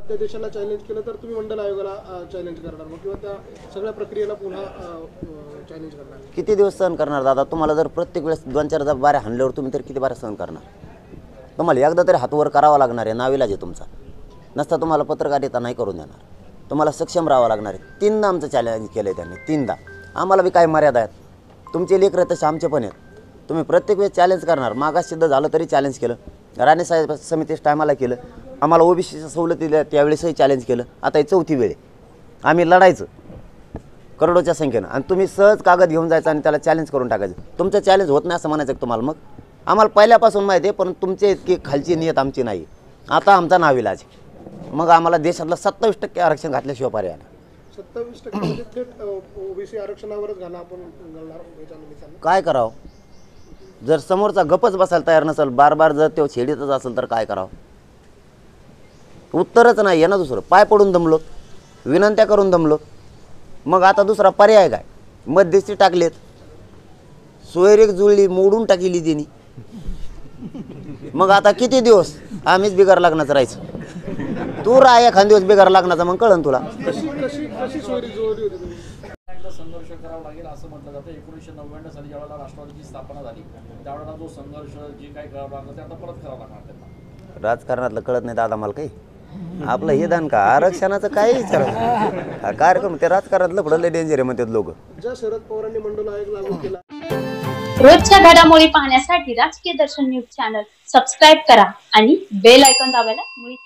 अध्यादेशाला चॅलेंज केलं तर तुम्ही मंडल आयोगाला चॅलेंज करणार मग किंवा त्या सगळ्या प्रक्रियेला पुन्हा चॅलेंज करणार? किती दिवस सहन करणार दादा? तुम्हाला जर प्रत्येक वेळेस 2-4 बाऱ्या हाणल्यावर तुम्ही तर किती बाऱ्या सहन करणार? तुम्हाला एकदा तरी हातवर करावा लागणार आहे, नाविलाज आहे तुमचा. नसता तुम्हाला पत्रकारिता नाही करून देणार, तुम्हाला सक्षम राहावं लागणार आहे. 3दा आमचं चॅलेंज केलं आहे त्यांनी, 3दा. आम्हाला बी काही मर्यादा आहेत, तुमचे लेकरं तसे आमचे पण आहेत. तुम्ही प्रत्येक वेळेस चॅलेंज करणार. मागास सिद्ध झालं तरी चॅलेंज केलं, राणेसाहेब समितीस टायमाला केलं, आम्हाला ओबीसीच्या सवलती दिल्या त्यावेळेसही चॅलेंज केलं. आता ही 4थी वेळ आहे. आम्ही लढायचं करोडोच्या संख्येनं आणि तुम्ही सहज कागद घेऊन जायचं आणि त्याला चॅलेंज करून टाकायचं. तुमचं चॅलेंज होत नाही असं म्हणायचं का तुम्हाला? मग आम्हाला पहिल्यापासून माहिती आहे, पण तुमचे इतकी खालची नियत आमची नाही. आता आमचा नाविलाज, मग आम्हाला देशातलं 27% आरक्षण घातल्याशिवाय पर्याय नाही. 27% म्हणजे थेट ओबीसी आरक्षणावरच घाला आपण घालणार याच्या निमित्तानं. काय करावं? जर समोरचा गपच बसायला तयार नसेल, बार जर तो छेडीतच असेल तर काय करावं? उत्तरच नाही आहे ना दुसरं. पाय पडून दमलो, विनंत्या करून दमलो, मग आता दुसरा पर्याय काय? मध्यस्थी टाकलेत, सोयरेक जुळली, मोडून टाकली त्यांनी. मग आता किती दिवस आम्हीच बिगार लग्नाचं राहायचं? तू राहा एखाद दिवस बिगार लग्नाचा, मग कळन तुला. कशी सोयरी जुळवली होती तुम्ही? संघर्ष करावा लागेल असं म्हटलं जातं. 1999 साली ज्यावेळेला राष्ट्रवादीची स्थापना झाली त्यावेळेला जो संघर्ष जे काही करावं लागलं ते आता परत करावं लागणार त्यांना. राजकारणातलं कळत नाही दादा मला काही. आपलं हे दान का आरक्षणाचं काय विचार कार्यक्रम? ते राजकारणातलं पडलं डेंजर आहे म्हणतात लोक. ज्या शरद पवारांनी मंडल आयोग लागू केला, रोजच्या घडामोडी पाहण्यासाठी राजकीय दर्शन न्यूज चॅनल सबस्क्राईब करा आणि बेल आयकॉन दाबायला मुळीच